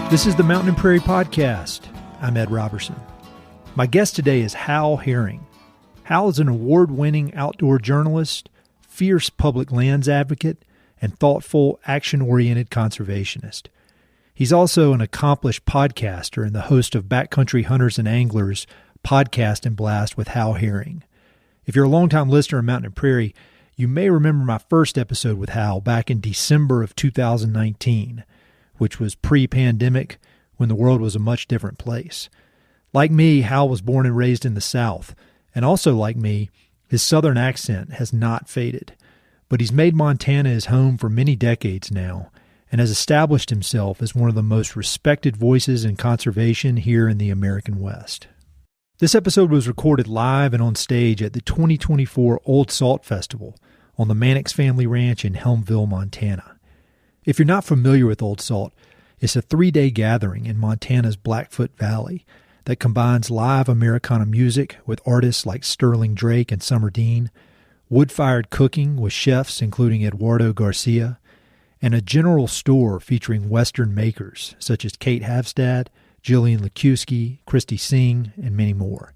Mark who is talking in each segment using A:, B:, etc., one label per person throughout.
A: This is the Mountain and Prairie Podcast. I'm Ed Robertson. My guest today is Hal Herring. Hal is an award-winning outdoor journalist, fierce public lands advocate, and thoughtful, action-oriented conservationist. He's also an accomplished podcaster and the host of Backcountry Hunters and Anglers Podcast and Blast with Hal Herring. If you're a longtime listener of Mountain and Prairie, you may remember my first episode with Hal back in December of 2019, which was pre-pandemic when the world was a much different place. Like me, Hal was born and raised in the South, and also like me, his Southern accent has not faded. But he's made Montana his home for many decades now, and has established himself as one of the most respected voices in conservation here in the American West. This episode was recorded live and on stage at the 2024 Old Salt Festival on the Mannix Family Ranch in Helmville, Montana. If you're not familiar with Old Salt, it's a 3-day gathering in Montana's Blackfoot Valley that combines live Americana music with artists like Sterling Drake and Summer Dean, wood-fired cooking with chefs including Eduardo Garcia, and a general store featuring Western makers such as Kate Havstad, Jillian Lekuski, Christy Singh, and many more.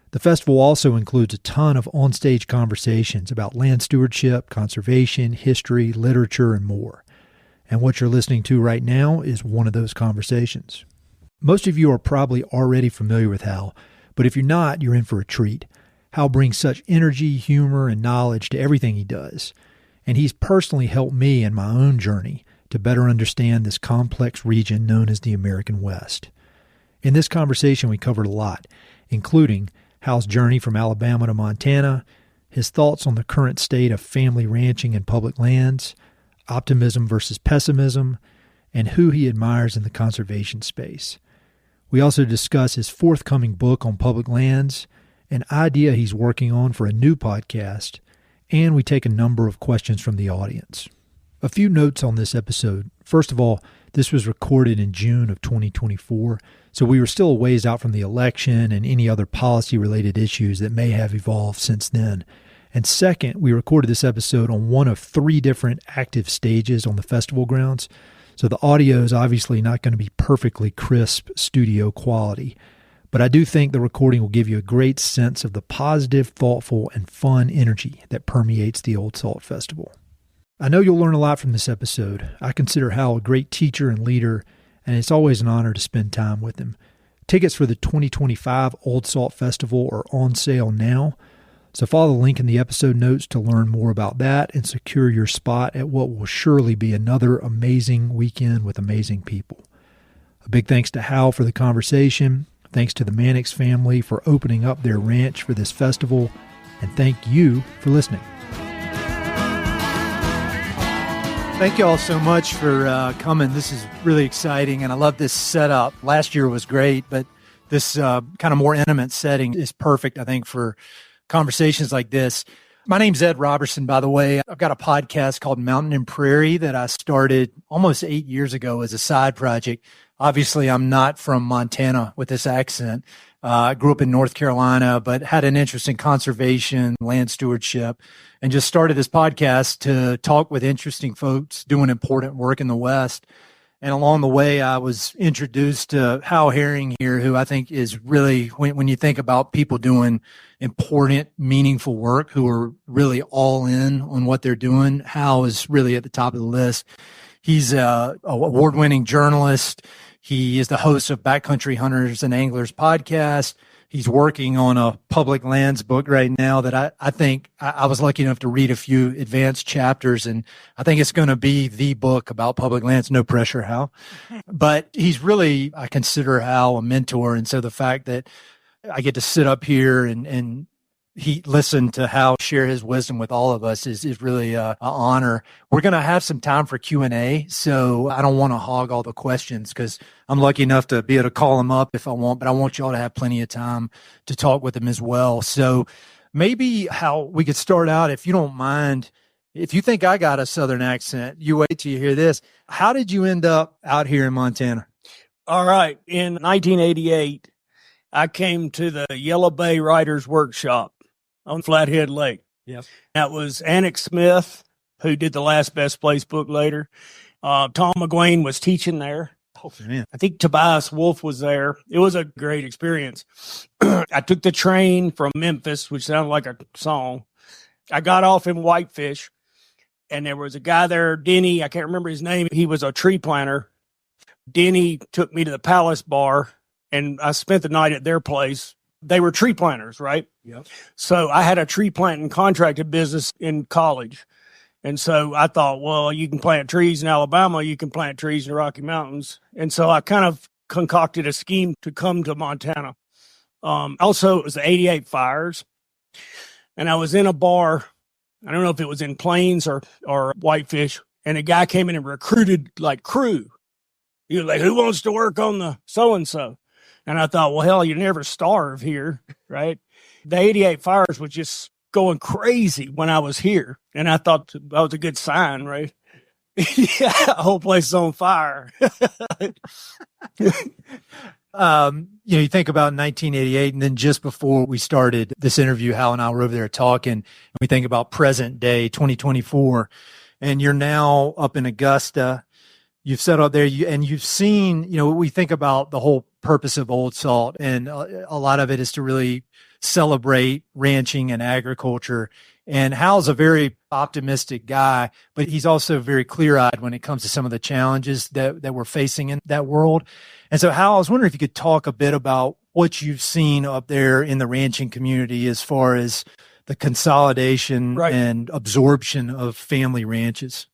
A: The festival also includes a ton of onstage conversations about land stewardship, conservation, history, literature, and more. And what you're listening to right now is one of those conversations. Most of you are probably already familiar with Hal, but if you're not, you're in for a treat. Hal brings such energy, humor, and knowledge to everything he does, and he's personally helped me in my own journey to better understand this complex region known as the American West. In this conversation, we covered a lot, including Hal's journey from Alabama to Montana, his thoughts on the current state of family ranching and public lands, optimism versus pessimism, and who he admires in the conservation space. We also discuss his forthcoming book on public lands, an idea he's working on for a new podcast, and we take a number of questions from the audience. A few notes on this episode. First of all, this was recorded in June of 2024, so we were still a ways out from the election and any other policy-related issues that may have evolved since then. And second, we recorded this episode on one of 3 different active stages on the festival grounds, so the audio is obviously not going to be perfectly crisp studio quality. But I do think the recording will give you a great sense of the positive, thoughtful, and fun energy that permeates the Old Salt Festival. I know you'll learn a lot from this episode. I consider Hal a great teacher and leader, and it's always an honor to spend time with him. Tickets for the 2025 Old Salt Festival are on sale now, so follow the link in the episode notes to learn more about that and secure your spot at what will surely be another amazing weekend with amazing people. A big thanks to Hal for the conversation. Thanks to the Mannix family for opening up their ranch for this festival. And thank you for listening. Thank you all so much for coming. This is really exciting, and I love this setup. Last year was great, but this kind of more intimate setting is perfect, I think, for conversations like this. My name's Ed Robertson, by the way. I've got a podcast called Mountain and Prairie that I started almost 8 years ago as a side project. Obviously, I'm not from Montana with this accent. I grew up in North Carolina, but had an interest in conservation, land stewardship, and just started this podcast to talk with interesting folks doing important work in the West. And along the way, I was introduced to Hal Herring here, who I think is really, when you think about people doing important, meaningful work, who are really all in on what they're doing, Hal is really at the top of the list. He's an award-winning journalist. He is the host of Backcountry Hunters and Anglers podcast. He's working on a public lands book right now that I think I was lucky enough to read a few advanced chapters, and I think it's going to be the book about public lands. No pressure, Hal. But he's really, I consider Hal a mentor, and so the fact that I get to sit up here and he listened to Hal share his wisdom with all of us is really an honor. We're going to have some time for Q&A, so I don't want to hog all the questions because I'm lucky enough to be able to call him up if I want, but I want y'all to have plenty of time to talk with him as well. So maybe how we could start out, if you don't mind, if you think I got a Southern accent, you wait till you hear this. How did you end up out here in Montana?
B: All right. In 1988, I came to the Yellow Bay Writers Workshop on Flathead Lake.
A: Yep.
B: That was Annick Smith, who did the Last Best Place book later. Tom McGuane was teaching there.
A: Oh, man.
B: I think Tobias Wolff was there. It was a great experience. I took the train from Memphis, which sounded like a song. I got off in Whitefish, and there was a guy there, Denny. I can't remember his name. He was a tree planter. Denny took me to the Palace Bar, and I spent the night at their place. They were tree planters, right?
A: Yep.
B: So I had a tree planting contracted business in college. And so I thought, well, you can plant trees in Alabama, you can plant trees in the Rocky Mountains. And so I kind of concocted a scheme to come to Montana. Also, it was the 88 fires. And I was in a bar. I don't know if it was in Plains or Whitefish. And a guy came in and recruited like crew. He was like, who wants to work on the so-and-so? And I thought, well, hell, you never starve here, right? The 88 fires was just going crazy when I was here. And I thought that was a good sign, right? Yeah, the whole place is on fire.
A: You think about 1988, and then just before we started this interview, Hal and I were over there talking, and we think about present day, 2024, and you're now up in Augusta. You've settled there, and you've seen, we think about the whole purpose of Old Salt, and a lot of it is to really celebrate ranching and agriculture. And Hal's a very optimistic guy, but he's also very clear-eyed when it comes to some of the challenges that we're facing in that world. And so, Hal, I was wondering if you could talk a bit about what you've seen up there in the ranching community as far as the consolidation and absorption of family ranches.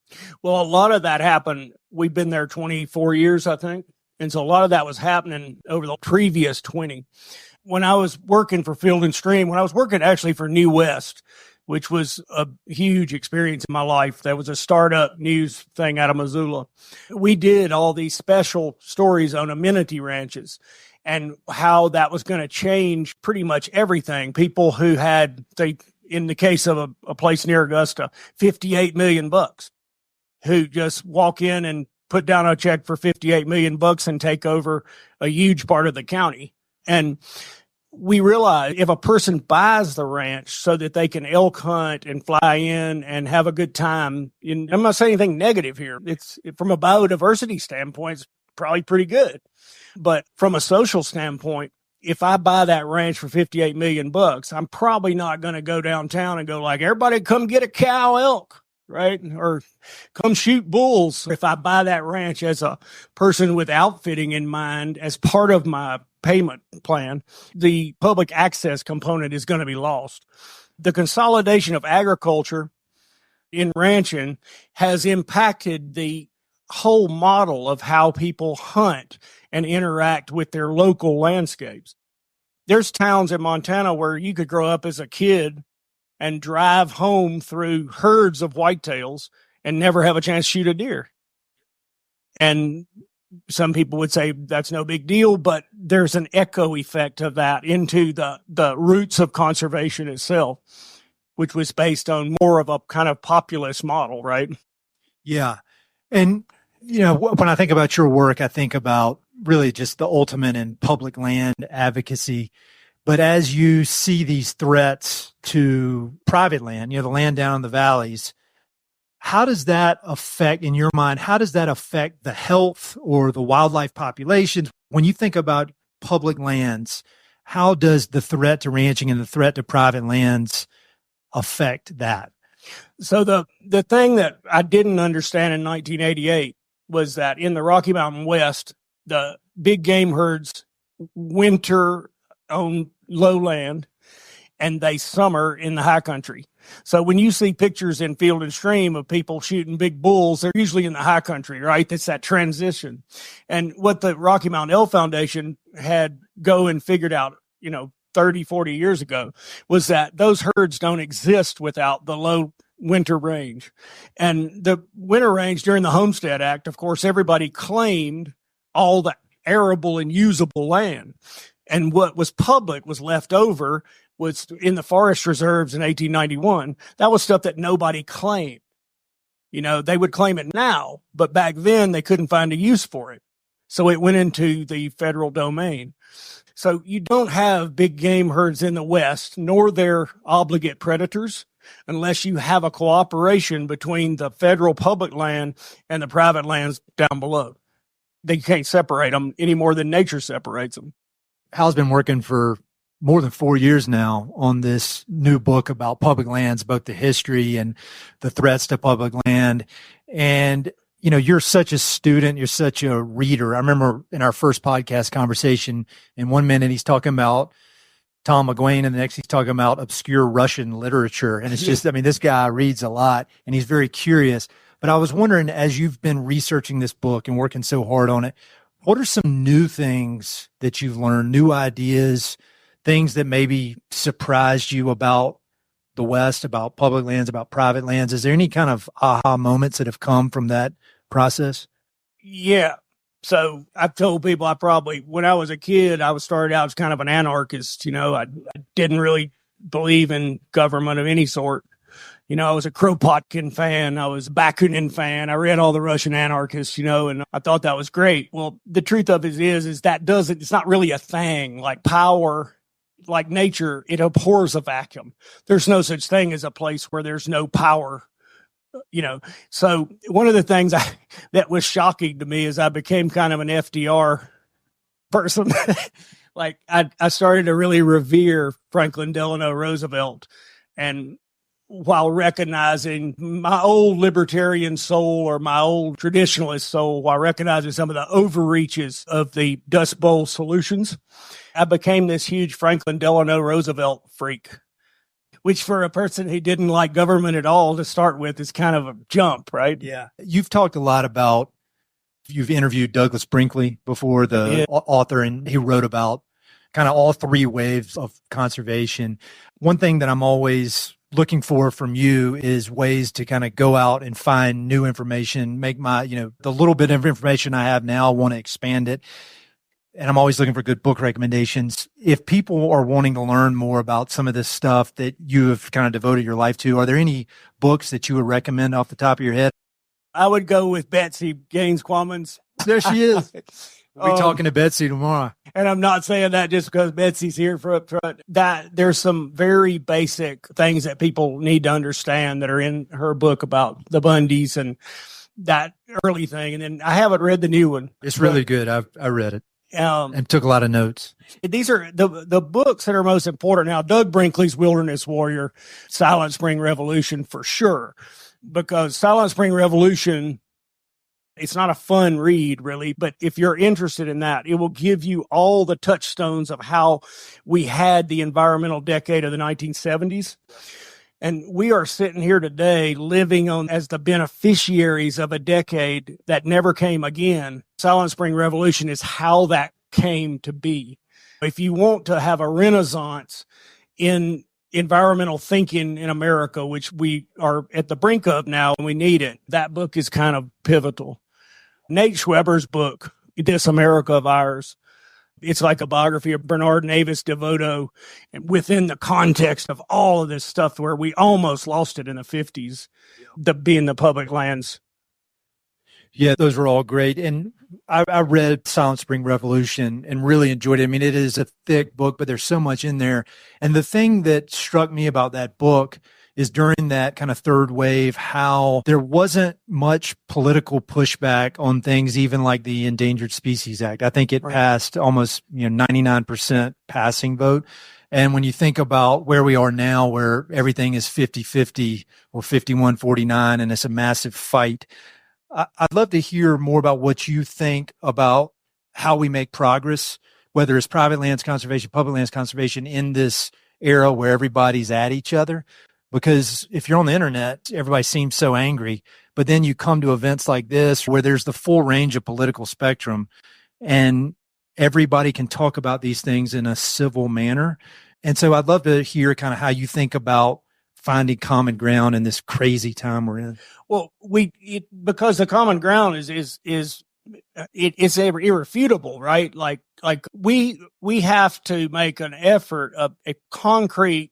B: Well, a lot of that happened. We've been there 24 years, I think. And so a lot of that was happening over the previous 20. When I was working for Field and Stream, when I was working actually for New West, which was a huge experience in my life. That was a startup news thing out of Missoula. We did all these special stories on amenity ranches and how that was going to change pretty much everything. People who had, in the case of a place near Augusta, $58 million, who just walk in and put down a check for $58 million and take over a huge part of the county. And we realize if a person buys the ranch so that they can elk hunt and fly in and have a good time, and I'm not saying anything negative here. It's from a biodiversity standpoint, it's probably pretty good. But from a social standpoint, if I buy that ranch for $58 million, I'm probably not going to go downtown and go like, everybody come get a cow elk, right? Or come shoot bulls. If I buy that ranch as a person with outfitting in mind as part of my payment plan, the public access component is going to be lost. The consolidation of agriculture in ranching has impacted the whole model of how people hunt and interact with their local landscapes. There's towns in Montana where you could grow up as a kid and drive home through herds of whitetails and never have a chance to shoot a deer. And some people would say that's no big deal, but there's an echo effect of that into the roots of conservation itself, which was based on more of a kind of populist model, right?
A: Yeah. And, when I think about your work, I think about really just the ultimate in public land advocacy. But as you see these threats to private land, the land down in the valleys, how does that affect, in your mind, how does that affect the health or the wildlife populations? When you think about public lands, how does the threat to ranching and the threat to private lands affect that?
B: So the thing that I didn't understand in 1988 was that in the Rocky Mountain West, the big game herds winter on lowland and they summer in the high country. So when you see pictures in Field and Stream of people shooting big bulls, they're usually in the high country, right? That's that transition. And what the Rocky Mountain Elk Foundation had go and figured out, 30, 40 years ago was that those herds don't exist without the low winter range. And the winter range during the Homestead Act, of course, everybody claimed all the arable and usable land. And what was public was left over was in the forest reserves in 1891. That was stuff that nobody claimed. They would claim it now, but back then they couldn't find a use for it. So it went into the federal domain. So you don't have big game herds in the West, nor their obligate predators, unless you have a cooperation between the federal public land and the private lands down below. they can't separate them any more than nature separates them.
A: Hal's been working for more than 4 years now on this new book about public lands, both the history and the threats to public land. And, you know, you're such a student, you're such a reader. I remember in our first podcast conversation, in 1 minute, he's talking about Tom McGuane, and the next he's talking about obscure Russian literature. And it's just, I mean, this guy reads a lot and he's very curious. But I was wondering, as you've been researching this book and working so hard on it, what are some new things that you've learned, new ideas, things that maybe surprised you about the West, about public lands, about private lands? Is there any kind of aha moments that have come from that process?
B: Yeah. So I've told people when I was a kid, I started out as kind of an anarchist. You know, I didn't really believe in government of any sort. You know, I was a Kropotkin fan. I was a Bakunin fan. I read all the Russian anarchists, you know, and I thought that was great. Well, the truth of it is that it's not really a thing. Like power, like nature, it abhors a vacuum. There's no such thing as a place where there's no power. You know, so one of the things that was shocking to me is I became kind of an FDR person. Like I started to really revere Franklin Delano Roosevelt, and while recognizing my old libertarian soul or my old traditionalist soul, while recognizing some of the overreaches of the Dust Bowl solutions, I became this huge Franklin Delano Roosevelt freak. Which for a person who didn't like government at all to start with is kind of a jump, right?
A: Yeah. You've talked a lot about, you've interviewed Douglas Brinkley before, the author, and he wrote about kind of all three waves of conservation. One thing that I'm always looking for from you is ways to kind of go out and find new information, make my, you know, the little bit of information I have now, I want to expand it. And I'm always looking for good book recommendations. If people are wanting to learn more about some of this stuff that you have kind of devoted your life to, are there any books that you would recommend off the top of your head?
B: I would go with Betsy Gaines Quammen's.
A: There she is. We'll be talking to Betsy tomorrow.
B: And I'm not saying that just because Betsy's here for up front. That there's some very basic things that people need to understand that are in her book about the Bundys and that early thing. And then I haven't read the new one.
A: It's really good. I read it. And took a lot of notes.
B: These are the books that are most important. Now, Doug Brinkley's Wilderness Warrior, Silent Spring Revolution for sure, because Silent Spring Revolution, it's not a fun read really, but if you're interested in that, it will give you all the touchstones of how we had the environmental decade of the 1970s. And we are sitting here today living on as the beneficiaries of a decade that never came again. Silent Spring Revolution is how that came to be. If you want to have a renaissance in environmental thinking in America, which we are at the brink of now and we need it, that book is kind of pivotal. Nate Schweber's book, This America of Ours, it's like a biography of Bernard Navis Devoto within the context of all of this stuff where we almost lost it in the 50s, being the public lands.
A: Yeah, those were all great. And I read Silent Spring Revolution and really enjoyed it. I mean, it is a thick book, but there's so much in there. And the thing that struck me about that book is during that kind of third wave, how there wasn't much political pushback on things, even like the Endangered Species Act. I think it passed almost 99% passing vote. And when you think about where we are now, where everything is 50-50 or 51-49, and it's a massive fight, I'd love to hear more about what you think about how we make progress, whether it's private lands conservation, public lands conservation in this era where everybody's at each other. Because if you're on the internet, everybody seems so angry, but then you come to events like this where there's the full range of political spectrum and everybody can talk about these things in a civil manner. And so I'd love to hear kind of how you think about finding common ground in this crazy time we're in.
B: Well, because the common ground is it's irrefutable, right? Like we have to make an effort, a concrete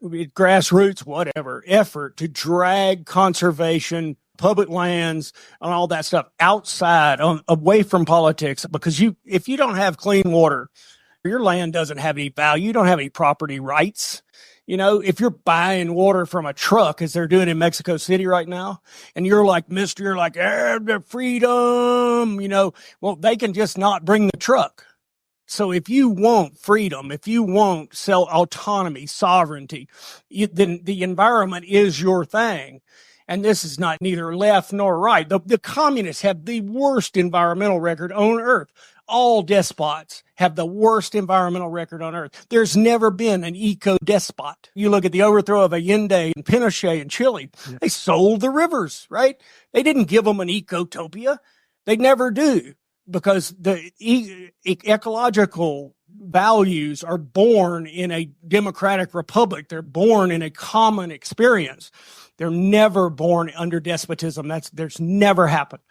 B: grassroots, whatever effort to drag conservation, public lands, and all that stuff outside, away from politics. Because if you don't have clean water, your land doesn't have any value. You don't have any property rights. If you're buying water from a truck, as they're doing in Mexico City right now, and you're like, the freedom, well, they can just not bring the truck. So if you want freedom, if you want autonomy, sovereignty, then the environment is your thing. And this is not neither left nor right. The communists have the worst environmental record on earth. All despots have the worst environmental record on earth. There's never been an eco-despot. You look at the overthrow of Allende and Pinochet in Chile. Yeah. They sold the rivers, right? They didn't give them an ecotopia. They never do, because the ecological values are born in a democratic republic. They're born in a common experience. They're never born under despotism. There's never happened.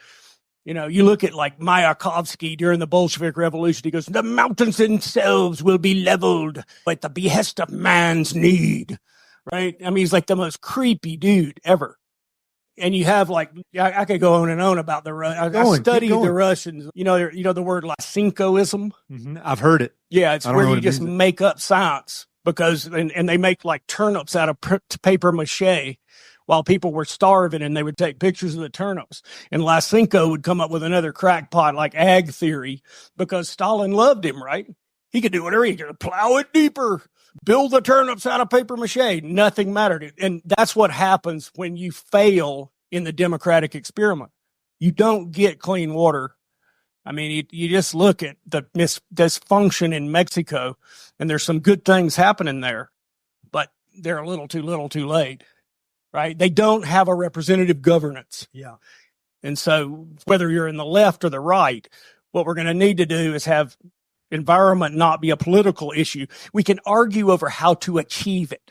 B: You look at like Mayakovsky during the Bolshevik Revolution. He goes, the mountains themselves will be leveled at the behest of man's need, right? I mean, he's like the most creepy dude ever. And you have I could go on and on about I studied the Russians. You know the word Lysenkoism?
A: Mm-hmm. I've heard it.
B: Yeah, it's where you just make up science and they make like turnips out of paper mache while people were starving, and they would take pictures of the turnips. And Lysenko would come up with another crackpot like ag theory, because Stalin loved him, right? He could do whatever. He could plow it deeper, build the turnips out of paper mache. Nothing mattered. And that's what happens when you fail in the democratic experiment. You don't get clean water. I mean, you just look at the dysfunction in Mexico, and there's some good things happening there, but they're a little too late. Right? They don't have a representative governance.
A: Yeah.
B: And so whether you're in the left or the right, what we're going to need to do is have environment not be a political issue. We can argue over how to achieve it.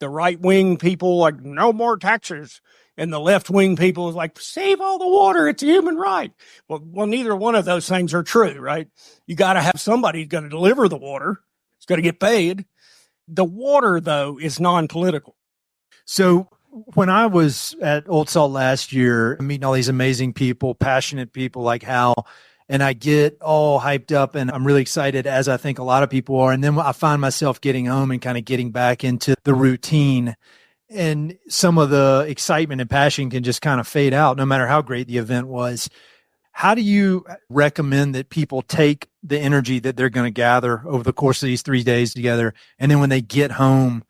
B: The right-wing people like, no more taxes. And the left-wing people is like, save all the water. It's a human right. Well, neither one of those things are true, right? You got to have somebody who's going to deliver the water. It's going to get paid. The water, though, is non-political.
A: So when I was at Old Salt last year, meeting all these amazing people, passionate people like Hal, and I get all hyped up and I'm really excited, as I think a lot of people are. And then I find myself getting home and kind of getting back into the routine, and some of the excitement and passion can just kind of fade out no matter how great the event was. How do you recommend that people take the energy that they're going to gather over the course of these 3 days together, and then when they get home,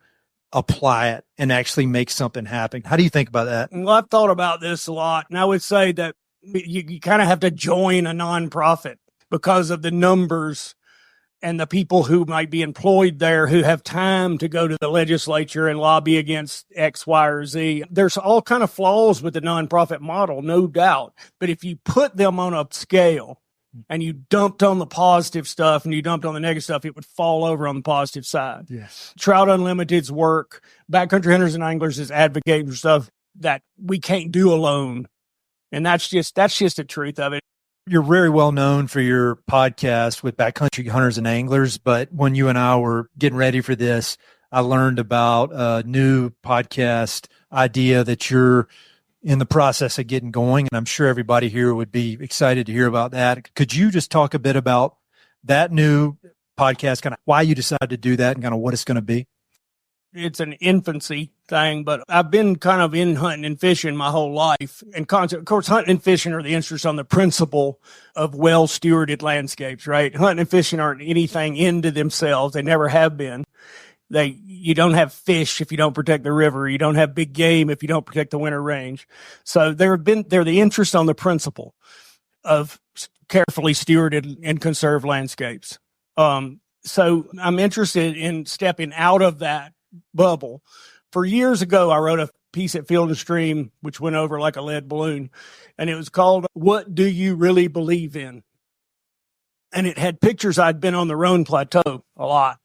A: apply it and actually make something happen? How do you think about that?
B: Well, I've thought about this a lot, and I would say that you kind of have to join a nonprofit because of the numbers and the people who might be employed there who have time to go to the legislature and lobby against X, Y, or Z. There's all kind of flaws with the nonprofit model, no doubt. But if you put them on a scale and you dumped on the positive stuff and you dumped on the negative stuff, it would fall over on the positive side.
A: Yes.
B: Trout Unlimited's work, Backcountry Hunters and Anglers is advocating for stuff that we can't do alone. And that's just the truth of it.
A: You're very well known for your podcast with Backcountry Hunters and Anglers, but when you and I were getting ready for this, I learned about a new podcast idea that you're in the process of getting going, and I'm sure everybody here would be excited to hear about that. Could you just talk a bit about that new podcast, kind of why you decided to do that and kind of what it's going to be?
B: It's an infancy thing, but I've been kind of in hunting and fishing my whole life. And of course, hunting and fishing are the interest on the principle of well-stewarded landscapes, right? Hunting and fishing aren't anything into themselves. They never have been. You don't have fish if you don't protect the river. You don't have big game if you don't protect the winter range. So they're the interest on the principle of carefully stewarded and conserved landscapes. So I'm interested in stepping out of that bubble. For years ago, I wrote a piece at Field and Stream, which went over like a lead balloon, and it was called, "What Do You Really Believe In?" And it had pictures. I'd been on the Rhone Plateau a lot,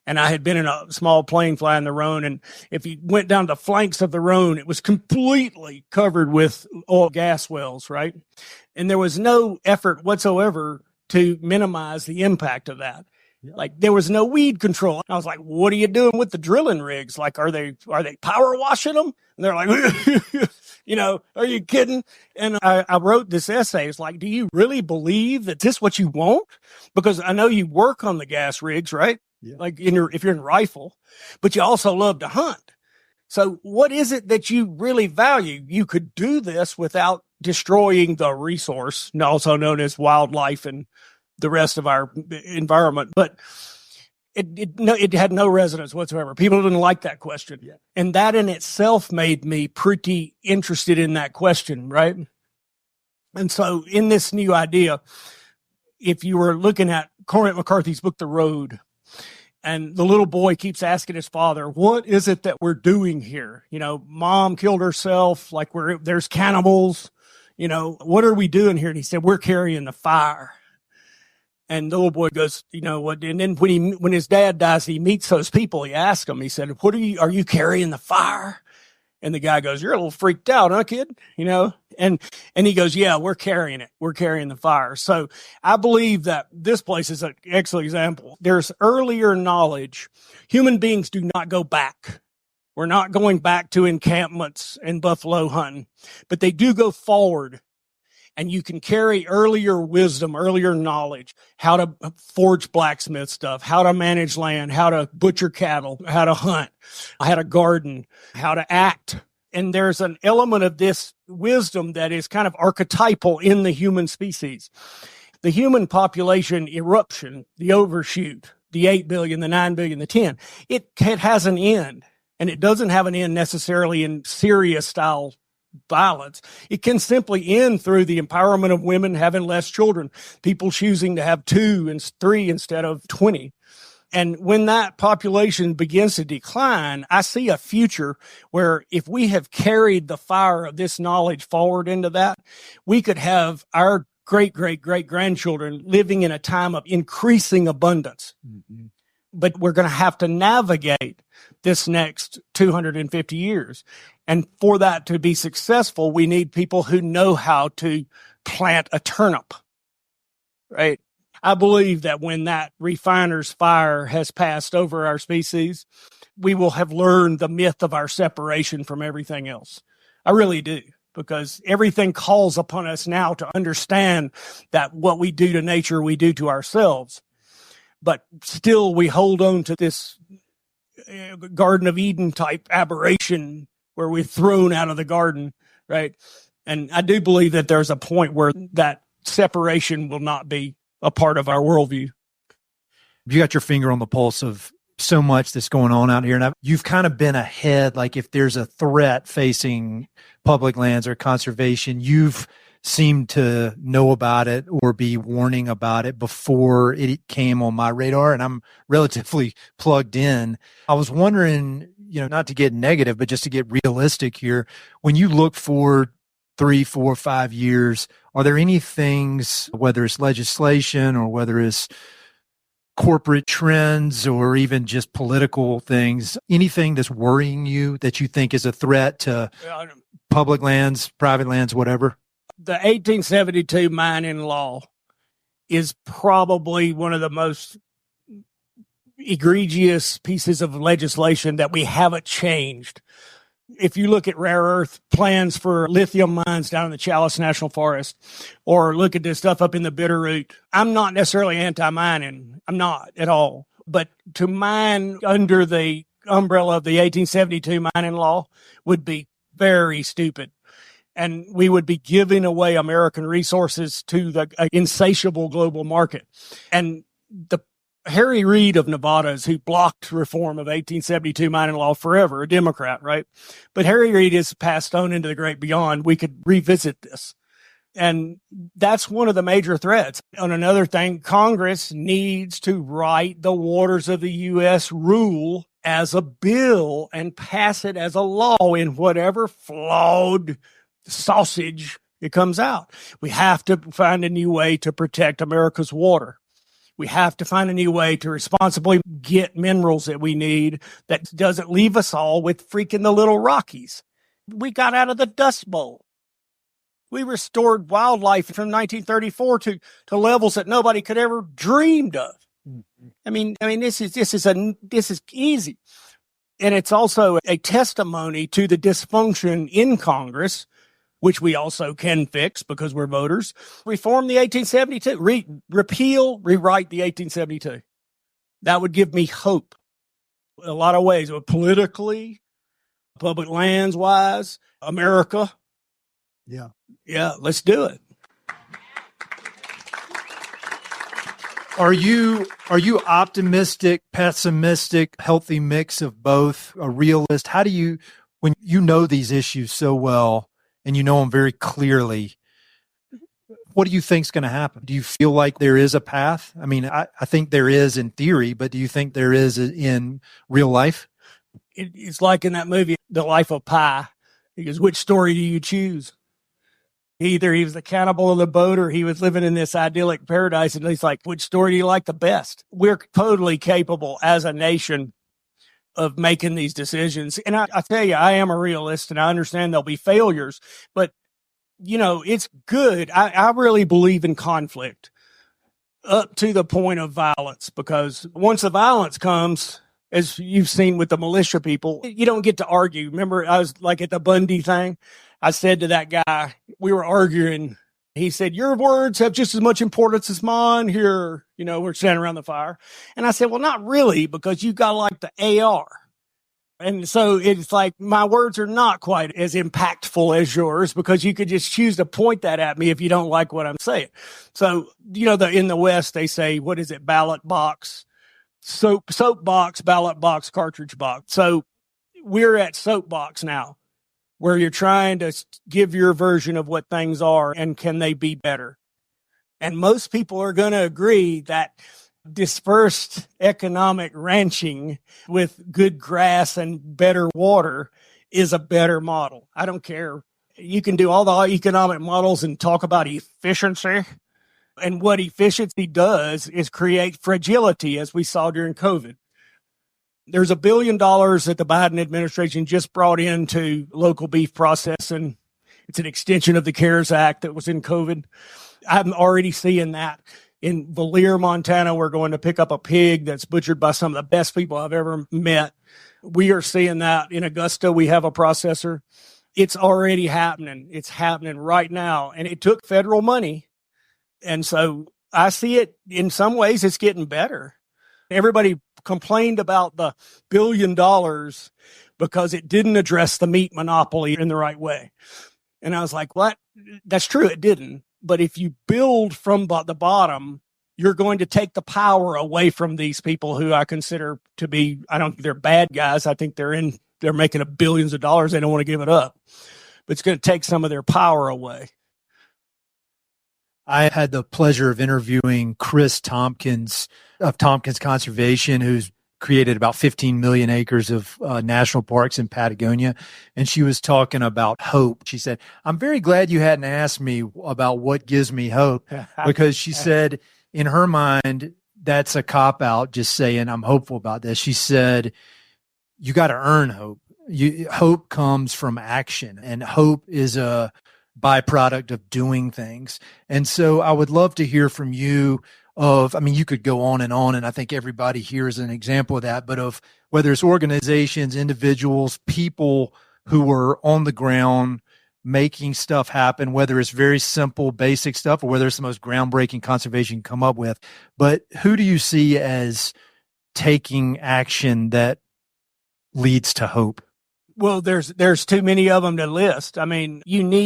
B: and I had been in a small plane flying the Rhone, and if you went down the flanks of the Rhone, it was completely covered with oil gas wells, right? And there was no effort whatsoever to minimize the impact of that. Like, there was no weed control. I was like, what are you doing with the drilling rigs? Like, are they power washing them? And they're like, are you kidding? And I wrote this essay. It's like, do you really believe that this is what you want? Because I know you work on the gas rigs, right? like if you're in rifle, but you also love to hunt. So what is it that you really value? You could do this without destroying the resource, also known as wildlife and the rest of our environment. But it had no resonance whatsoever. People didn't like that question. Yeah. And that in itself made me pretty interested in that question, right? And so in this new idea, if you were looking at Cormac McCarthy's book, The Road, and the little boy keeps asking his father, what is it that we're doing here? You know, mom killed herself, like there's cannibals. You know, what are we doing here? And he said, we're carrying the fire. And the little boy goes, you know what? And then when his dad dies, he meets those people. He asks them, he said, are you carrying the fire? And the guy goes, you're a little freaked out, huh, kid? You know, and he goes, yeah, we're carrying it. We're carrying the fire. So I believe that this place is an excellent example. There's earlier knowledge. Human beings do not go back. We're not going back to encampments and buffalo hunting, but they do go forward. And you can carry earlier wisdom, earlier knowledge, how to forge blacksmith stuff, how to manage land, how to butcher cattle, how to hunt, how to garden, how to act. And there's an element of this wisdom that is kind of archetypal in the human species. The human population eruption, the overshoot, the 8 billion, the 9 billion, the 10, it has an end. And it doesn't have an end necessarily in Syria style violence. It can simply end through the empowerment of women having less children, people choosing to have 2 and 3 instead of 20. And when that population begins to decline, I see a future where if we have carried the fire of this knowledge forward into that, we could have our great-great-great-grandchildren living in a time of increasing abundance. Mm-hmm. But we're going to have to navigate this next 250 years. And for that to be successful, we need people who know how to plant a turnip, right? I believe that when that refiner's fire has passed over our species, we will have learned the myth of our separation from everything else. I really do, because everything calls upon us now to understand that what we do to nature, we do to ourselves. But still, we hold on to this Garden of Eden type aberration where we're thrown out of the garden, right? And I do believe that there's a point where that separation will not be a part of our worldview.
A: You got your finger on the pulse of so much that's going on out here. And you've kind of been ahead. Like if there's a threat facing public lands or conservation, you've seemed to know about it or be warning about it before it came on my radar. And I'm relatively plugged in. I was wondering, not to get negative, but just to get realistic here, when you look forward 3, 4, 5 years, are there any things, whether it's legislation or whether it's corporate trends or even just political things, anything that's worrying you that you think is a threat to public lands, private lands, whatever?
B: The 1872 mining law is probably one of the most egregious pieces of legislation that we haven't changed. If you look at rare earth plans for lithium mines down in the Chalice National Forest, or look at this stuff up in the Bitterroot, I'm not necessarily anti-mining. I'm not at all. But to mine under the umbrella of the 1872 mining law would be very stupid. And we would be giving away American resources to the insatiable global market. And the Harry Reid of Nevada, who blocked reform of 1872 mining law forever, a Democrat, right? But Harry Reid has passed on into the great beyond. We could revisit this. And that's one of the major threats. On another thing, Congress needs to write the Waters of the U.S. rule as a bill and pass it as a law in whatever flawed sausage it comes out. We have to find a new way to protect America's water. We have to find a new way to responsibly get minerals that we need that doesn't leave us all with freaking the little Rockies. We got out of the Dust Bowl. We restored wildlife from 1934 to levels that nobody could ever dreamed of. I mean, this is easy. And it's also a testimony to the dysfunction in Congress, which we also can fix because we're voters. Reform the 1872. Repeal, rewrite the 1872. That would give me hope in a lot of ways, politically, public lands wise, America.
A: Yeah.
B: Yeah, let's do it.
A: Are you optimistic, pessimistic, healthy mix of both, a realist? How do you, when you know these issues so well and you know them very clearly, what do you think is going to happen? Do you feel like there is a path? I mean, I think there is in theory, but do you think there is in real life?
B: It's like in that movie, The Life of Pi. He goes, which story do you choose? Either he was the cannibal of the boat or he was living in this idyllic paradise. And he's like, which story do you like the best? We're totally capable as a nation of making these decisions. And I tell you, I am a realist and I understand there'll be failures, but you know, it's good. I really believe in conflict up to the point of violence, because once the violence comes, as you've seen with the militia people, you don't get to argue. Remember, I was like at the Bundy thing. I said to that guy, we were arguing. He said, your words have just as much importance as mine here. You know, we're standing around the fire. And I said, well, not really, because you got like the AR. And so it's like my words are not quite as impactful as yours, because you could just choose to point that at me if you don't like what I'm saying. So, you know, in the West, they say, what is it? Ballot box, soap box, ballot box, cartridge box. So we're at soapbox now, where you're trying to give your version of what things are and can they be better. And most people are going to agree that dispersed economic ranching with good grass and better water is a better model. I don't care. You can do all the economic models and talk about efficiency. And what efficiency does is create fragility, as we saw during COVID. There's $1 billion that the Biden administration just brought into local beef processing. It's an extension of the CARES Act that was in COVID. I'm already seeing that. In Valier, Montana, we're going to pick up a pig that's butchered by some of the best people I've ever met. We are seeing that. In Augusta, we have a processor. It's already happening. It's happening right now. And it took federal money. And so I see it in some ways, it's getting better. Everybody complained about the $1 billion because it didn't address the meat monopoly in the right way. And I was like, what? That's true, it didn't. But if you build from the bottom, you're going to take the power away from these people who I consider to be, I don't think they're bad guys. I think they're making billions of dollars. They don't want to give it up. But it's going to take some of their power away.
A: I had the pleasure of interviewing Chris Tompkins of Tompkins Conservation, who's created about 15 million acres of national parks in Patagonia. And she was talking about hope. She said, I'm very glad you hadn't asked me about what gives me hope, because she said in her mind, that's a cop out just saying I'm hopeful about this. She said, you got to earn hope. Hope comes from action, and hope is a byproduct of doing things. And so I would love to hear from you you could go on, and I think everybody here is an example of that, but of whether it's organizations, individuals, people who are on the ground making stuff happen, whether it's very simple, basic stuff, or whether it's the most groundbreaking conservation you come up with. But who do you see as taking action that leads to hope?
B: Well, there's too many of them to list. I mean, you're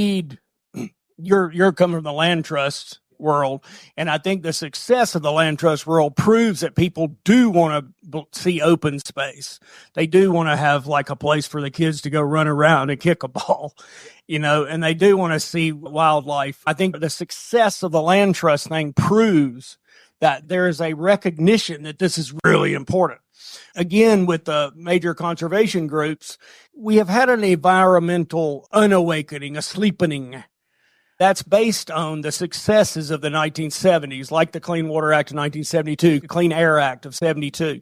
B: coming from the land trust world, and I think the success of the land trust world proves that people do want to see open space. They do want to have like a place for the kids to go run around and kick a ball, and they do want to see wildlife. I think the success of the land trust thing proves that there is a recognition that this is really important. Again, with the major conservation groups, we have had an environmental unawakening, a sleepening. That's based on the successes of the 1970s, like the Clean Water Act of 1972, the Clean Air Act of 72.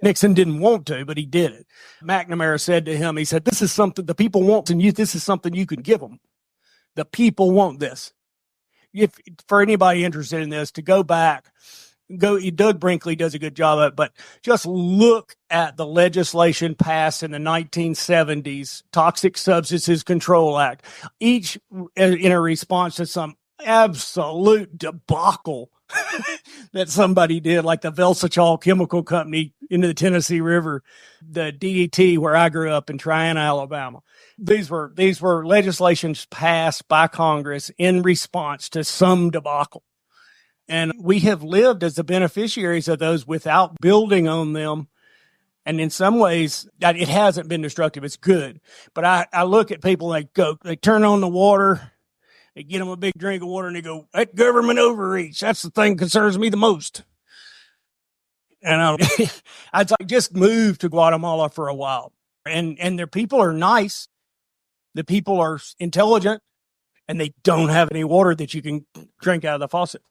B: Nixon didn't want to, but he did it. McNamara said to him, he said, this is something the people want, and this is something you can give them. The people want this. If for anybody interested in this, to go back, Doug Brinkley does a good job of it, but just look at the legislation passed in the 1970s, Toxic Substances Control Act, each in a response to some absolute debacle that somebody did, like the Velsachol Chemical Company into the Tennessee River, the DDT where I grew up in Triana, Alabama. These were legislations passed by Congress in response to some debacle. And we have lived as the beneficiaries of those without building on them. And in some ways, it hasn't been destructive. It's good. But I look at people, they turn on the water, they get them a big drink of water, and they go, that government overreach. That's the thing that concerns me the most. And I'd like, just move to Guatemala for a while. And their people are nice. The people are intelligent, and they don't have any water that you can drink out of the faucet.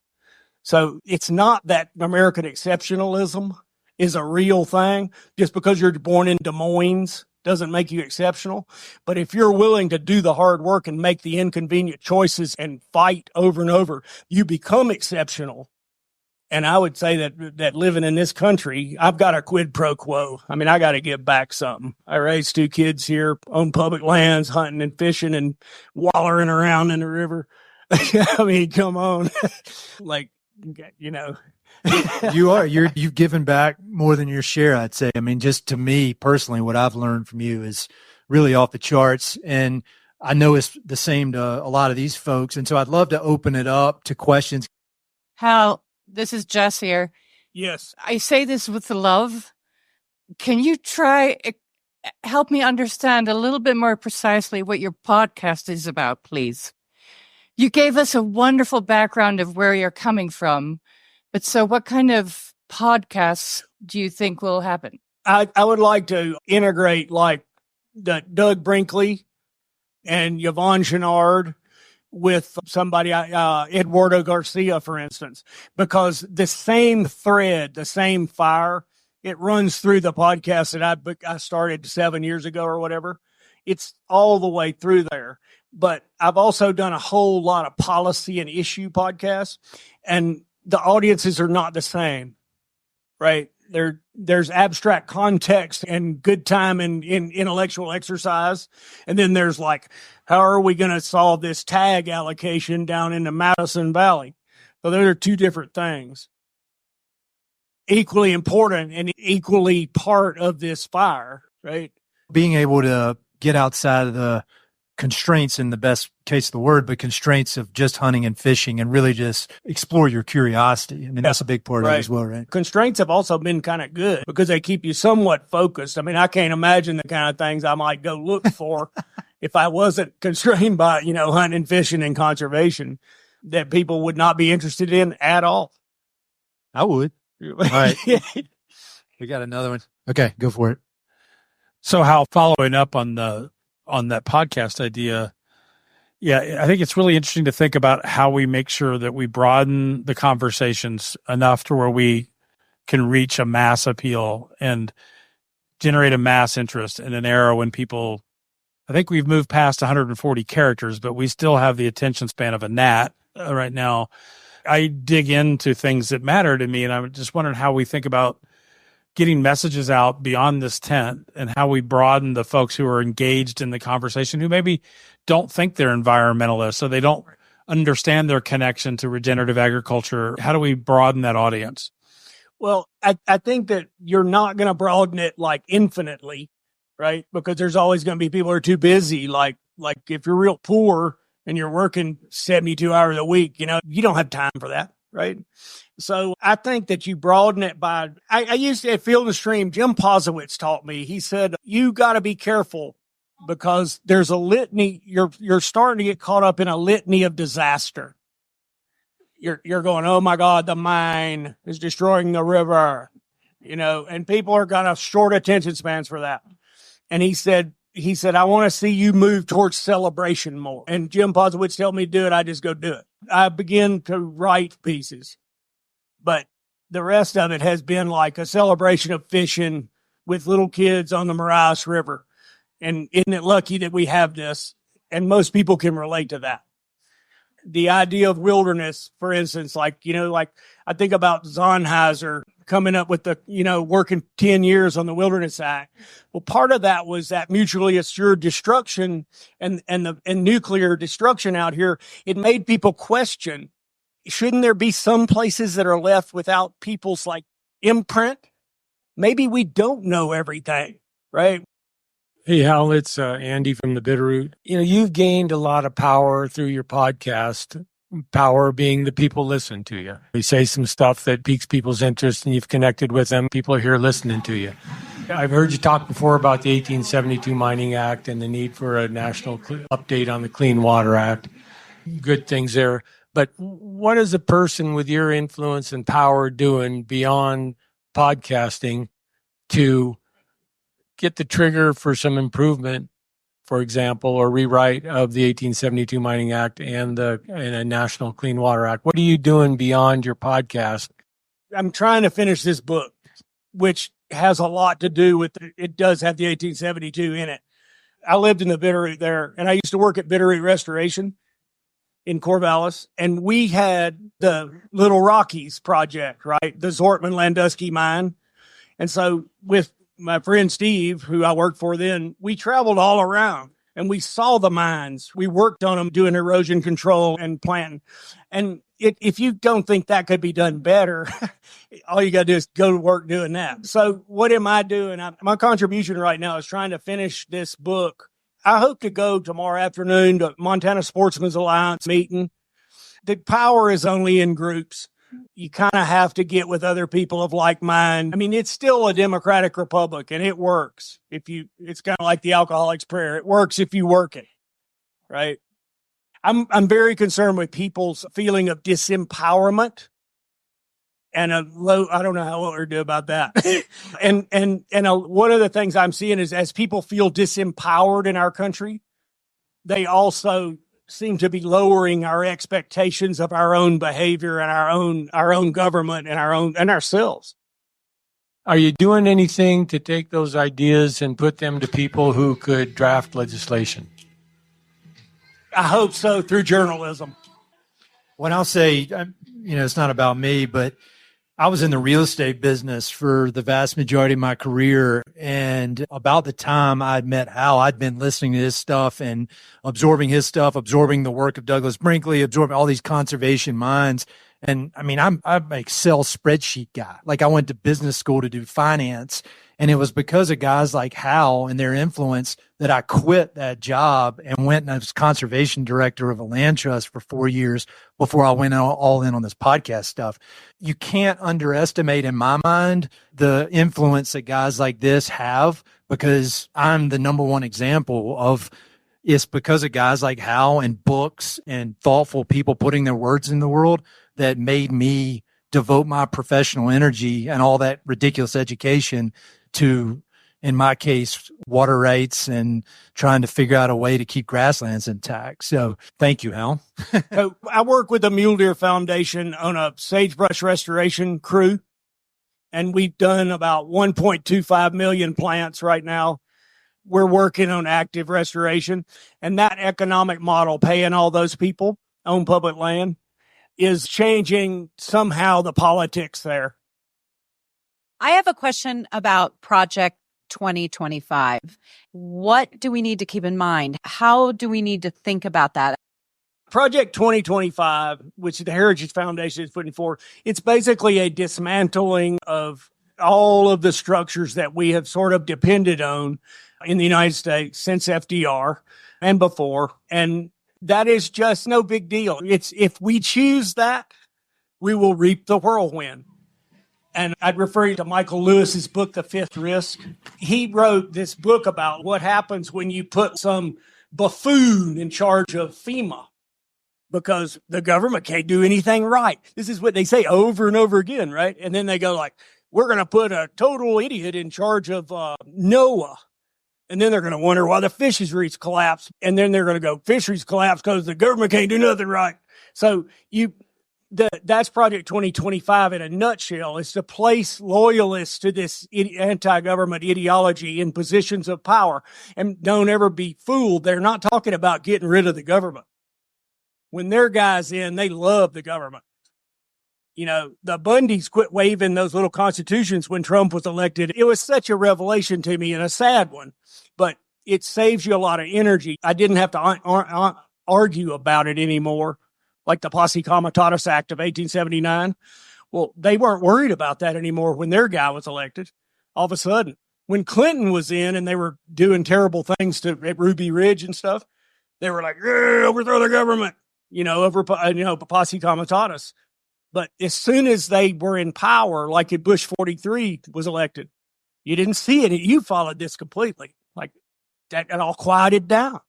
B: So it's not that American exceptionalism is a real thing. Just because you're born in Des Moines doesn't make you exceptional. But if you're willing to do the hard work and make the inconvenient choices and fight over and over, you become exceptional. And I would say that living in this country, I've got a quid pro quo. I mean, I got to give back something. I raised 2 kids here on public lands, hunting and fishing and wallering around in the river. I mean, come on.
A: You've given back more than your share, I'd say. I mean, just to me personally, what I've learned from you is really off the charts. And I know it's the same to a lot of these folks. And so I'd love to open it up to questions.
C: Hal, this is Jess here.
B: Yes.
C: I say this with love. Can you help me understand a little bit more precisely what your podcast is about, please? You gave us a wonderful background of where you're coming from. But so what kind of podcasts do you think will happen?
B: I would like to integrate like the Doug Brinkley and Yvonne Chenard with somebody, Eduardo Garcia, for instance, because the same thread, the same fire, it runs through the podcast that I started 7 years ago or whatever. It's all the way through there. But I've also done a whole lot of policy and issue podcasts, and the audiences are not the same, right? There's abstract context and good time and in intellectual exercise. And then there's like, how are we going to solve this tag allocation down in the Madison Valley? So those are 2 different things. Equally important and equally part of this fire, right?
A: Being able to get outside of the constraints, in the best case of the word, but constraints of just hunting and fishing, and really just explore your curiosity. I mean, that's a big part of it as well, right?
B: Constraints have also been kind of good because they keep you somewhat focused. I mean, I can't imagine the kind of things I might go look for if I wasn't constrained by, hunting, fishing, and conservation that people would not be interested in at all.
A: I would. All right. We got another one. Okay, go for it.
D: So Hal, following up on that podcast idea, I think it's really interesting to think about how we make sure that we broaden the conversations enough to where we can reach a mass appeal and generate a mass interest in an era when people, I think we've moved past 140 characters, but we still have the attention span of a gnat right now. I dig into things that matter to me, and I'm just wondering how we think about getting messages out beyond this tent and how we broaden the folks who are engaged in the conversation who maybe don't think they're environmentalists, so they don't understand their connection to regenerative agriculture. How do we broaden that audience?
B: Well, I think that you're not going to broaden it like infinitely, right? Because there's always going to be people who are too busy. Like if you're real poor and you're working 72 hours a week, you don't have time for that, right? So I think that you broaden it by, I used to at Field and Stream, Jim Posowitz taught me, he said, you got to be careful because there's a litany, you're starting to get caught up in a litany of disaster. You're going, oh my God, the mine is destroying the river, and people are going to have short attention spans for that. And he said, I want to see you move towards celebration more. And Jim Posowitz told me to do it. I just go do it. I begin to write pieces. But the rest of it has been like a celebration of fishing with little kids on the Marias River. And isn't it lucky that we have this? And most people can relate to that. The idea of wilderness, for instance, I think about Sennheiser coming up with working 10 years on the Wilderness Act. Well, part of that was that mutually assured destruction and nuclear destruction out here. It made people question, shouldn't there be some places that are left without people's like imprint? Maybe we don't know everything, right?
E: Hey, Hal, it's Andy from the Bitterroot. You've gained a lot of power through your podcast, power being the people listen to you. You say some stuff that piques people's interest and you've connected with them. People are here listening to you. I've heard you talk before about the 1872 Mining Act and the need for a national update on the Clean Water Act. Good things there. But what is a person with your influence and power doing beyond podcasting to get the trigger for some improvement, for example, or rewrite of the 1872 Mining Act and a National Clean Water Act? What are you doing beyond your podcast?
B: I'm trying to finish this book, which has a lot to do with it does have the 1872 in it. I lived in the Bitterroot there, and I used to work at Bitterroot Restoration in Corvallis, and we had the Little Rockies project, right? The Zortman-Landusky mine. And so with my friend Steve, who I worked for then, we traveled all around and we saw the mines. We worked on them doing erosion control and planting. And if you don't think that could be done better, all you got to do is go to work doing that. So what am I doing? My contribution right now is trying to finish this book. I hope to go tomorrow afternoon to Montana Sportsman's Alliance meeting. The power is only in groups. You kind of have to get with other people of like mind. I mean, it's still a democratic republic and it works. It's kind of like the alcoholic's prayer. It works if you work it, right? I'm very concerned with people's feeling of disempowerment and I don't know how we'll do about that. and one of the things I'm seeing is as people feel disempowered in our country, they also seem to be lowering our expectations of our own behavior and our own government and ourselves.
E: Are you doing anything to take those ideas and put them to people who could draft legislation?
B: I hope so, through journalism.
A: When I'll say, it's not about me, but I was in the real estate business for the vast majority of my career. And about the time I'd met Hal, I'd been listening to his stuff and absorbing his stuff, absorbing the work of Douglas Brinkley, absorbing all these conservation minds. And I mean, I'm an Excel spreadsheet guy. Like I went to business school to do finance. And it was because of guys like Hal and their influence that I quit that job and went and was conservation director of a land trust for 4 years before I went all in on this podcast stuff. You can't underestimate, in my mind, the influence that guys like this have, because I'm the number one example of it's because of guys like Hal and books and thoughtful people putting their words in the world that made me devote my professional energy and all that ridiculous education to, in my case, water rights and trying to figure out a way to keep grasslands intact. So thank you, Hal.
B: So I work with the Mule Deer Foundation on a sagebrush restoration crew, and we've done about 1.25 million plants right now. We're working on active restoration, and that economic model, paying all those people on public land, is changing somehow the politics there.
F: I have a question about Project 2025. What do we need to keep in mind? How do we need to think about that?
B: Project 2025, which the Heritage Foundation is putting forward, it's basically a dismantling of all of the structures that we have sort of depended on in the United States since FDR and before. And that is just no big deal. It's if we choose that, we will reap the whirlwind. And I'd refer you to Michael Lewis's book, The Fifth Risk. He wrote this book about what happens when you put some buffoon in charge of FEMA, because the government can't do anything right. This is what they say over and over again, right? And then they go like, we're going to put a total idiot in charge of NOAA. And then they're going to wonder why the fisheries collapse. And then they're going to go, fisheries collapse because the government can't do nothing right. So that's Project 2025 in a nutshell. It's to place loyalists to this anti-government ideology in positions of power. And don't ever be fooled. They're not talking about getting rid of the government. When their guys in, they love the government. the Bundys quit waving those little constitutions when Trump was elected. It was such a revelation to me and a sad one, but it saves you a lot of energy. I didn't have to argue about it anymore, like the Posse Comitatus Act of 1879. Well, they weren't worried about that anymore when their guy was elected. All of a sudden, when Clinton was in and they were doing terrible things at Ruby Ridge and stuff, they were like, overthrow the government, over, Posse Comitatus. But as soon as they were in power, like at Bush 43 was elected, you didn't see it. You followed this completely. Like that all quieted down.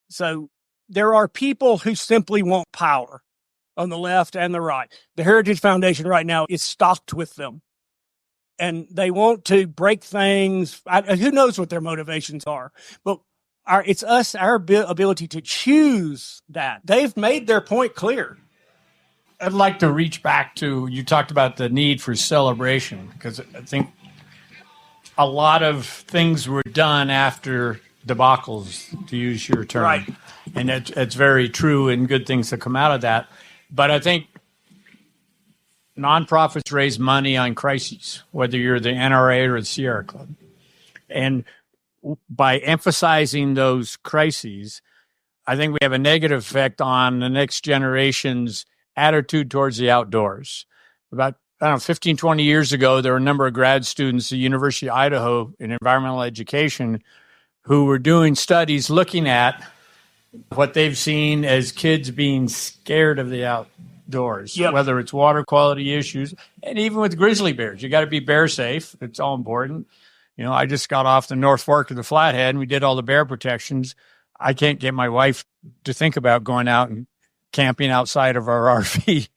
B: So there are people who simply want power on the left and the right. The Heritage Foundation right now is stocked with them. And they want to break things. Who knows what their motivations are? But it's our ability to choose that. They've made their point clear.
D: I'd like to reach back to, you talked about the need for celebration, because I think a lot of things were done after debacles, to use your term.
B: Right.
D: And it's very true, and good things that come out of that. But I think nonprofits raise money on crises, whether you're the NRA or the Sierra Club. And by emphasizing those crises, I think we have a negative effect on the next generation's attitude towards the outdoors. About, 15, 20 years ago, there were a number of grad students at the University of Idaho in environmental education who were doing studies looking at what they've seen as kids being scared of the outdoors, whether it's water quality issues, and even with grizzly bears. You got to be bear safe. It's all important. I just got off the North Fork of the Flathead, and we did all the bear protections. I can't get my wife to think about going out and camping outside of our RV.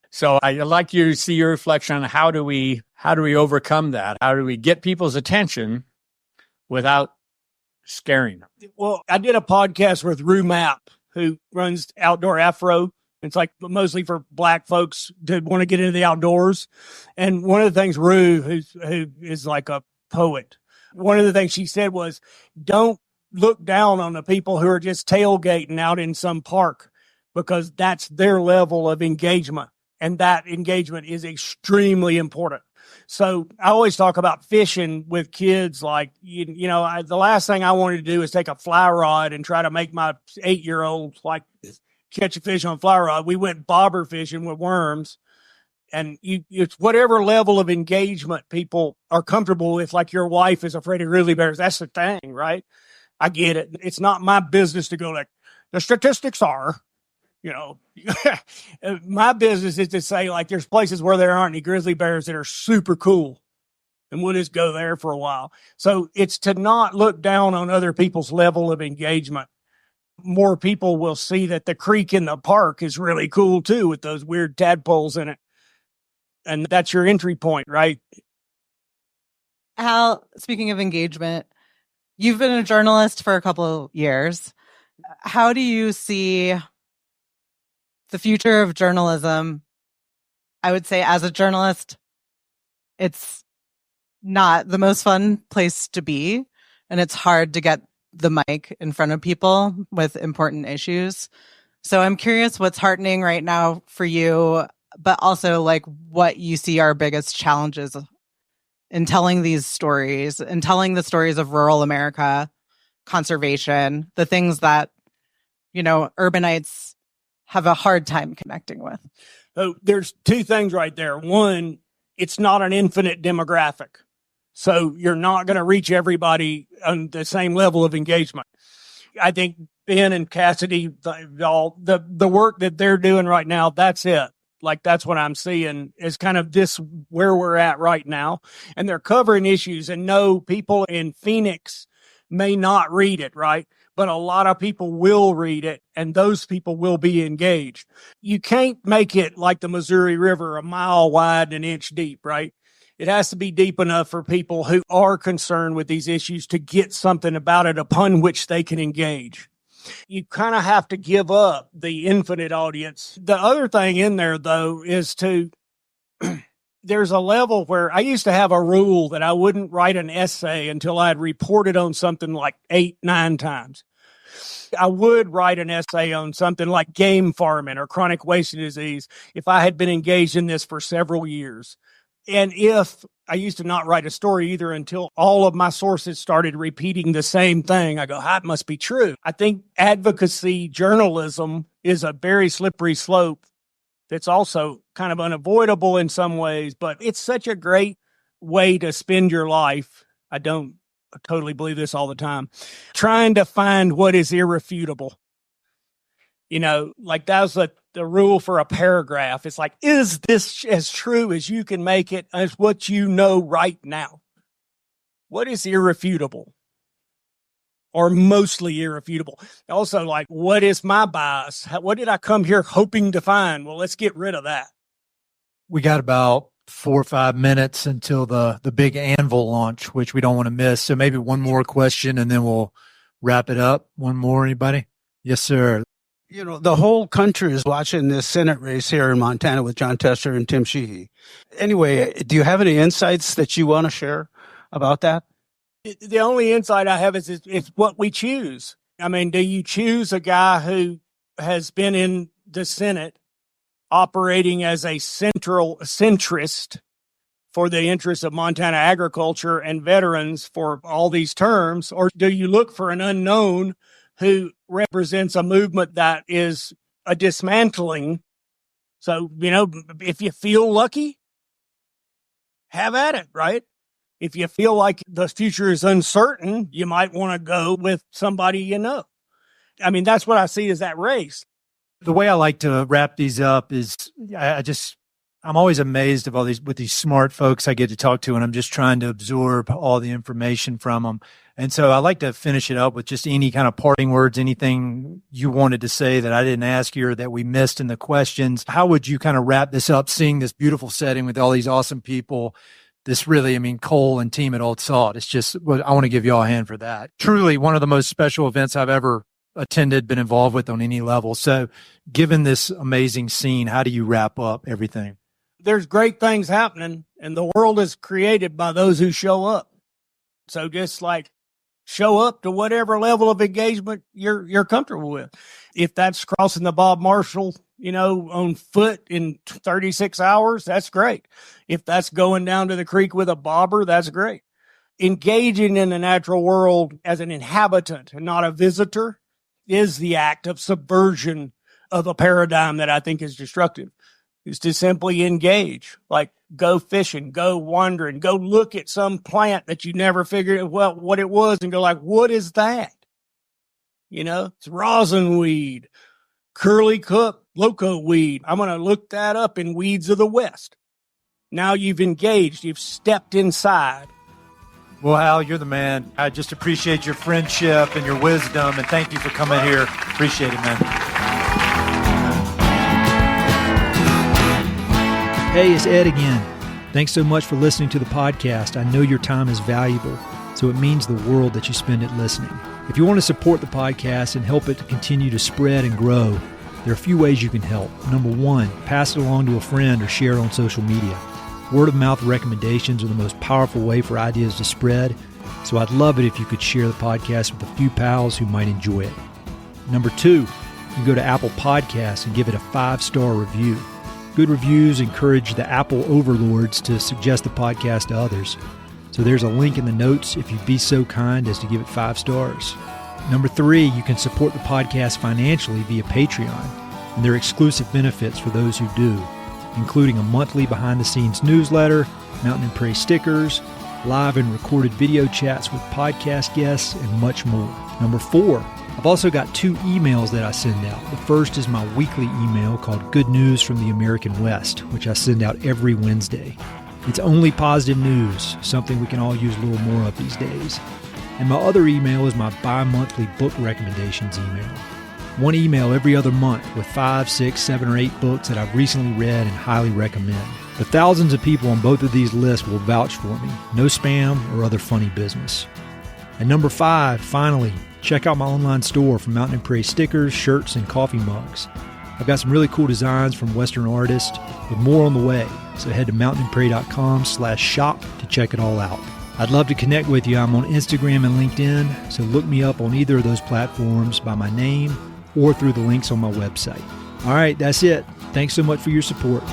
D: So I'd like you to see your reflection on how do we overcome that? How do we get people's attention without scaring them?
B: Well, I did a podcast with Rue Mapp, who runs Outdoor Afro. It's like mostly for black folks to want to get into the outdoors. And one of the things Rue, who is like a poet, one of the things she said was, don't look down on the people who are just tailgating out in some park, because that's their level of engagement. And that engagement is extremely important. So I always talk about fishing with kids. Like, the last thing I wanted to do is take a fly rod and try to make my 8-year-old like catch a fish on fly rod. We went bobber fishing with worms. And it's whatever level of engagement people are comfortable with, like your wife is afraid of grizzly bears. That's the thing, right? I get it. It's not my business to go like, the statistics are, my business is to say, like, there's places where there aren't any grizzly bears that are super cool, and we'll just go there for a while. So it's to not look down on other people's level of engagement. More people will see that the creek in the park is really cool too, with those weird tadpoles in it. And that's your entry point, right?
G: Hal, speaking of engagement, you've been a journalist for a couple of years. How do you see the future of journalism? I would say, as a journalist, it's not the most fun place to be, and it's hard to get the mic in front of people with important issues. So I'm curious what's heartening right now for you, but also like what you see are biggest challenges in telling these stories and telling the stories of rural America, conservation, the things that, urbanites have a hard time connecting with.
B: So there's two things right there. One, it's not an infinite demographic. So you're not going to reach everybody on the same level of engagement. I think Ben and Cassidy, the work that they're doing right now, that's it. Like, that's what I'm seeing is kind of this where we're at right now. And they're covering issues, and no, people in Phoenix may not read it, right? But a lot of people will read it, and those people will be engaged. You can't make it like the Missouri River, a mile wide and an inch deep, right? It has to be deep enough for people who are concerned with these issues to get something about it upon which they can engage. You kind of have to give up the infinite audience. The other thing in there, though, is there's a level where I used to have a rule that I wouldn't write an essay until I had reported on something like 8, 9 times. I would write an essay on something like game farming or chronic wasting disease if I had been engaged in this for several years. And if I used to not write a story either until all of my sources started repeating the same thing, I go, it must be true. I think advocacy journalism is a very slippery slope that's also kind of unavoidable in some ways, but it's such a great way to spend your life. I don't totally believe this all the time, trying to find what is irrefutable. Like that was the rule for a paragraph. It's like, is this as true as you can make it as what you know right now? What is irrefutable? Or mostly irrefutable? Also, like, what is my bias? What did I come here hoping to find? Well, let's get rid of that.
A: We got about 4 or 5 minutes until the big anvil launch, which we don't want to miss. So maybe one more question and then we'll wrap it up. One more, anybody? Yes, sir.
H: The whole country is watching this Senate race here in Montana with John Tester and Tim Sheehy. Anyway, do you have any insights that you want to share about that?
B: The only insight I have is what we choose. I mean, do you choose a guy who has been in the Senate operating as a centrist for the interests of Montana agriculture and veterans for all these terms? Or do you look for an unknown who represents a movement that is a dismantling? So, if you feel lucky, have at it, right? If you feel like the future is uncertain, you might want to go with somebody I mean, that's what I see as that race.
A: The way I like to wrap these up is I'm always amazed of with these smart folks I get to talk to, and I'm just trying to absorb all the information from them. And so I like to finish it up with just any kind of parting words, anything you wanted to say that I didn't ask you or that we missed in the questions. How would you kind of wrap this up, seeing this beautiful setting with all these awesome people? This really, Cole and team at Old Salt. It's just, I want to give you all a hand for that. Truly one of the most special events I've ever attended, been involved with on any level. So given this amazing scene, how do you wrap up everything?
B: There's great things happening, and the world is created by those who show up. So just show up to whatever level of engagement you're comfortable with. If that's crossing the Bob Marshall, on foot in 36 hours, that's great. If that's going down to the creek with a bobber, that's great. Engaging in the natural world as an inhabitant and not a visitor is the act of subversion of a paradigm that I think is destructive. Is to simply engage, like go fishing, go wandering, go look at some plant that you never figured out what it was and go what is that? It's rosin weed, curly cup, loco weed. I'm going to look that up in Weeds of the West. Now you've engaged, you've stepped inside.
A: Well, Hal, you're the man. I just appreciate your friendship and your wisdom, and thank you for coming here. Appreciate it, man. Hey, it's Ed again. Thanks so much for listening to the podcast. I know your time is valuable, so it means the world that you spend it listening. If you want to support the podcast and help it to continue to spread and grow, there are a few ways you can help. Number one, pass it along to a friend or share it on social media. Word of mouth recommendations are the most powerful way for ideas to spread, so I'd love it if you could share the podcast with a few pals who might enjoy it. Number two, you can go to Apple Podcasts and give it a 5-star review. Good reviews encourage the Apple overlords to suggest the podcast to others. So there's a link in the notes if you'd be so kind as to give it 5 stars. Number three, you can support the podcast financially via Patreon, and there are exclusive benefits for those who do, including a monthly behind-the-scenes newsletter, Mountain and Prairie stickers, live and recorded video chats with podcast guests, and much more. Number four, I've also got 2 emails that I send out. The first is my weekly email called Good News from the American West, which I send out every Wednesday. It's only positive news, something we can all use a little more of these days. And my other email is my bi-monthly book recommendations email. One email every other month with 5, 6, 7, or 8 books that I've recently read and highly recommend. The thousands of people on both of these lists will vouch for me. No spam or other funny business. And number 5, finally, check out my online store for Mountain and Prairie stickers, shirts, and coffee mugs. I've got some really cool designs from Western artists with more on the way. So head to mountainandprairie.com/shop to check it all out. I'd love to connect with you. I'm on Instagram and LinkedIn, so look me up on either of those platforms by my name or through the links on my website. All right, that's it. Thanks so much for your support.